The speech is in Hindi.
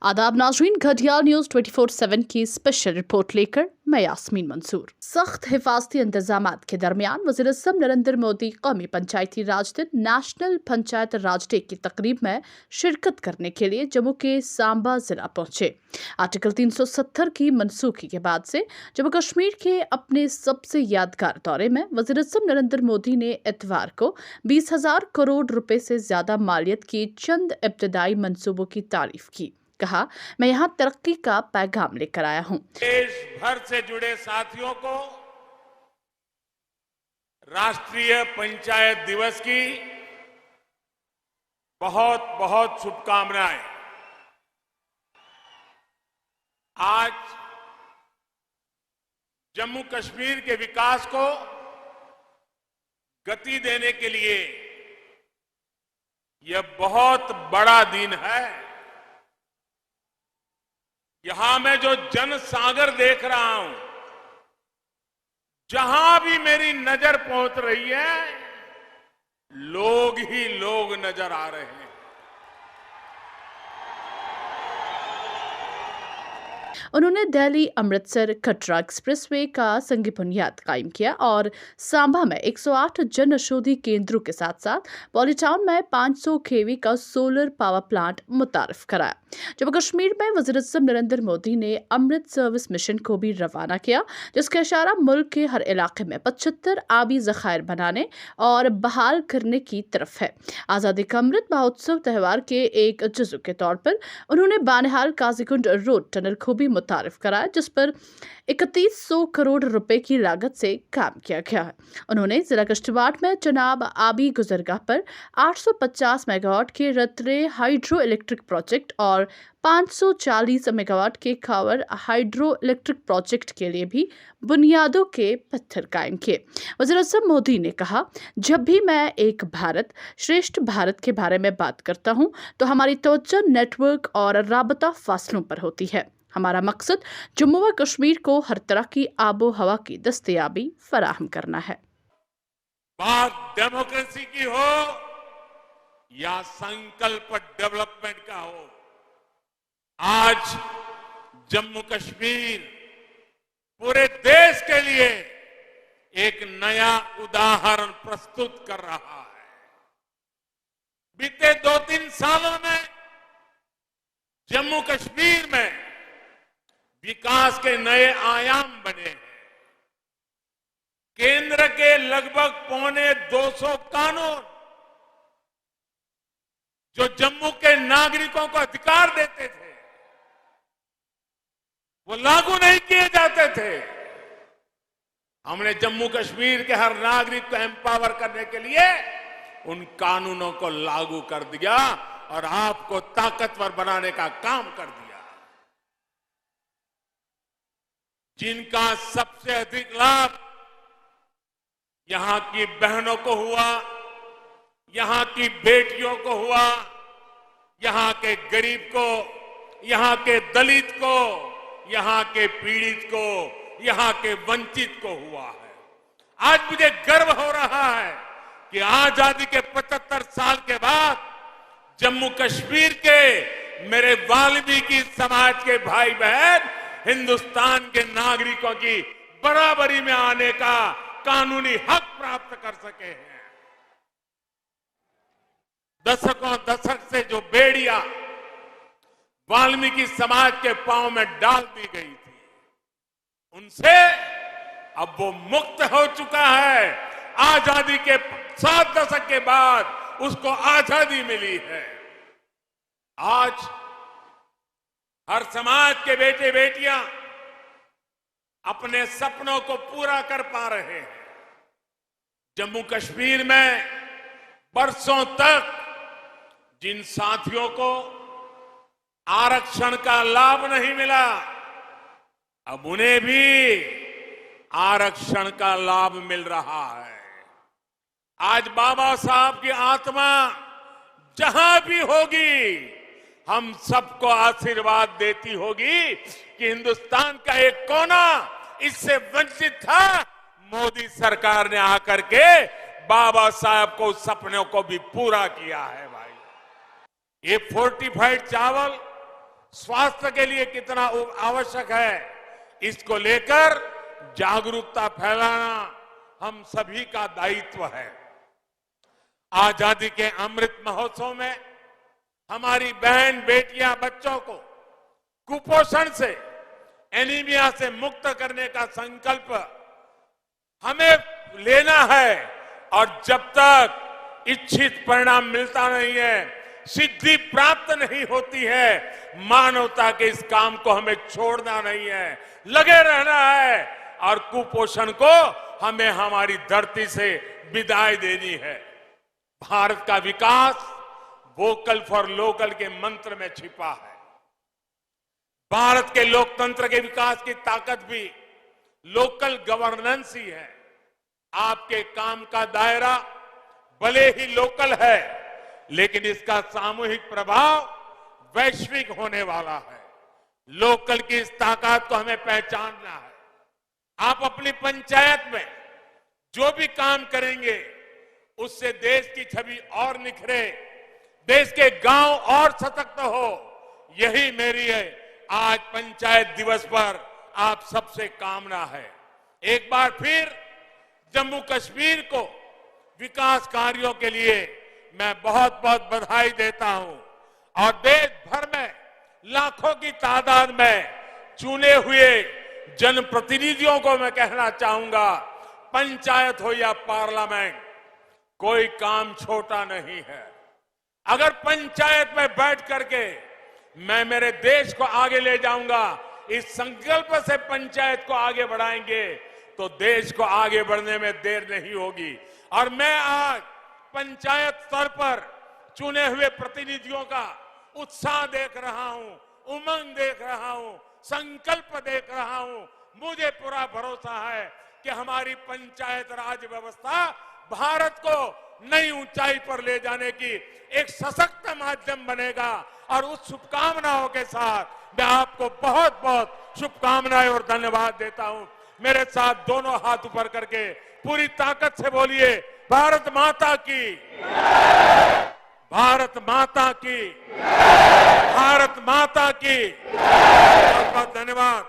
आदाब नाज़रीन, घड़ियाल न्यूज़ 24/7 की स्पेशल रिपोर्ट लेकर मैं यास्मीन मंसूर। सख्त हिफाजती इंतजामात के दरमियान वज़ीर-ए-आज़म नरेंद्र मोदी कौमी पंचायती राज दिन नेशनल पंचायत राज डे की तकरीब में शिरकत करने के लिए जम्मू के सांबा जिला पहुंचे। आर्टिकल 370 की मनसूखी के बाद से जम्मू कश्मीर के अपने सबसे यादगार दौरे में वज़ीर-ए-आज़म नरेंद्र मोदी ने इतवार को 20,000 करोड़ रुपए से ज्यादा मालियत के चंद इब्तदाई मंसूबों की तारीफ की। कहा, मैं यहाँ तरक्की का पैगाम लेकर आया हूँ। देश भर से जुड़े साथियों को राष्ट्रीय पंचायत दिवस की बहुत बहुत शुभकामनाएं। आज जम्मू कश्मीर के विकास को गति देने के लिए यह बहुत बड़ा दिन है। यहां मैं जो जन सागर देख रहा हूं, जहां भी मेरी नजर पहुंच रही है, लोग ही लोग नजर आ रहे हैं। उन्होंने दिल्ली अमृतसर कटरा एक्सप्रेसवे का संग बुनियाद कायम किया और सांबा में 108 जन औषधि केंद्रों के साथ साथ पॉलीटाउन में 500 kV का सोलर पावर प्लांट मुतारिफ कराया। जम्मू कश्मीर में वज़ीर-ए-आज़म नरेंद्र मोदी ने अमृत सर्विस मिशन को भी रवाना किया, जिसका इशारा मुल्क के हर इलाके में 75 आबी ज़खायर बनाने और बहाल करने की तरफ है। आज़ादी का अमृत महोत्सव त्यौहार के एक जुज़्व के तौर पर उन्होंने बानिहाल काजीकुंड रोड टनल को भी मुतारिफ कराया, जिस पर 3100 करोड़ रुपए की लागत से काम किया गया है। उन्होंने जिला किश्तवाड़ में चनाब आबी गुजरगाह पर 850 मेगावाट के रतरे हाइड्रो इलेक्ट्रिक प्रोजेक्ट और 540 मेगावाट के खावर हाइड्रो इलेक्ट्रिक प्रोजेक्ट के लिए भी बुनियादों के पत्थर कायम किए। वज़ीर-ए-आज़म मोदी ने कहा, जब भी मैं एक भारत श्रेष्ठ भारत के बारे में बात करता हूं, तो हमारी तवज्जो नेटवर्क और राबता फासलों पर होती है। हमारा मकसद जम्मू व कश्मीर को हर तरह की आबो हवा की दस्तयाबी फराहम करना है। बात डेमोक्रेसी की हो या संकल्प डेवलपमेंट का हो, आज जम्मू कश्मीर पूरे देश के लिए एक नया उदाहरण प्रस्तुत कर रहा है। बीते 2-3 सालों में जम्मू कश्मीर में विकास के नए आयाम बने हैं। केंद्र के लगभग 250 कानून जो जम्मू के नागरिकों को अधिकार देते थे, वो लागू नहीं किए जाते थे। हमने जम्मू कश्मीर के हर नागरिक को एम्पावर करने के लिए उन कानूनों को लागू कर दिया और आपको ताकतवर बनाने का काम कर दिया। जिनका सबसे अधिक लाभ यहां की बहनों को हुआ, यहां की बेटियों को हुआ, यहां के गरीब को, यहां के दलित को, यहां के पीड़ित को, यहां के वंचित को हुआ है। आज मुझे गर्व हो रहा है कि आजादी के 75 साल के बाद जम्मू कश्मीर के मेरे वाल्मीकि समाज के भाई बहन हिंदुस्तान के नागरिकों की बराबरी में आने का कानूनी हक प्राप्त कर सके हैं। दशक से जो बेड़ियां वाल्मीकि समाज के पांव में डाल दी गई थी, उनसे अब वो मुक्त हो चुका है। आजादी के 7 दशक के बाद उसको आजादी मिली है। आज हर समाज के बेटे बेटियां अपने सपनों को पूरा कर पा रहे हैं। जम्मू कश्मीर में बरसों तक जिन साथियों को आरक्षण का लाभ नहीं मिला, अब उन्हें भी आरक्षण का लाभ मिल रहा है। आज बाबा साहब की आत्मा जहां भी होगी, हम सबको आशीर्वाद देती होगी कि हिंदुस्तान का एक कोना इससे वंचित था। मोदी सरकार ने आकर के बाबा साहब को सपनों को भी पूरा किया है। भाई, ये फोर्टिफाइड चावल स्वास्थ्य के लिए कितना आवश्यक है, इसको लेकर जागरूकता फैलाना हम सभी का दायित्व है। आजादी के अमृत महोत्सव में हमारी बहन बेटियां बच्चों को कुपोषण से, एनीमिया से मुक्त करने का संकल्प हमें लेना है और जब तक इच्छित परिणाम मिलता नहीं है, सिद्धि प्राप्त नहीं होती है, मानवता के इस काम को हमें छोड़ना नहीं है, लगे रहना है और कुपोषण को हमें हमारी धरती से विदाई देनी है। भारत का विकास वोकल फॉर लोकल के मंत्र में छिपा है। भारत के लोकतंत्र के विकास की ताकत भी लोकल गवर्नेंस ही है। आपके काम का दायरा भले ही लोकल है, लेकिन इसका सामूहिक प्रभाव वैश्विक होने वाला है। लोकल की इस ताकत को हमें पहचानना है। आप अपनी पंचायत में जो भी काम करेंगे, उससे देश की छवि और निखरे, देश के गांव और सशक्त हो। यही मेरी है आज पंचायत दिवस पर आप सबसे कामना है। एक बार फिर जम्मू कश्मीर को विकास कार्यों के लिए मैं बहुत बहुत बधाई देता हूं और देश भर में लाखों की तादाद में चुने हुए जनप्रतिनिधियों को मैं कहना चाहूंगा, पंचायत हो या पार्लियामेंट, कोई काम छोटा नहीं है। अगर पंचायत में बैठ करके मैं मेरे देश को आगे ले जाऊंगा, इस संकल्प से पंचायत को आगे बढ़ाएंगे तो देश को आगे बढ़ने में देर नहीं होगी। और मैं आज पंचायत स्तर पर चुने हुए प्रतिनिधियों का उत्साह देख रहा हूं, उमंग देख रहा हूं, संकल्प देख रहा हूं। मुझे पूरा भरोसा है कि हमारी पंचायत राज व्यवस्था भारत को नई ऊंचाई पर ले जाने की एक सशक्त माध्यम बनेगा। और उस शुभकामनाओं के साथ मैं आपको बहुत बहुत शुभकामनाएं और धन्यवाद देता हूं। मेरे साथ दोनों हाथ ऊपर करके पूरी ताकत से बोलिए, भारत माता की, भारत माता की, भारत माता की। बहुत बहुत धन्यवाद।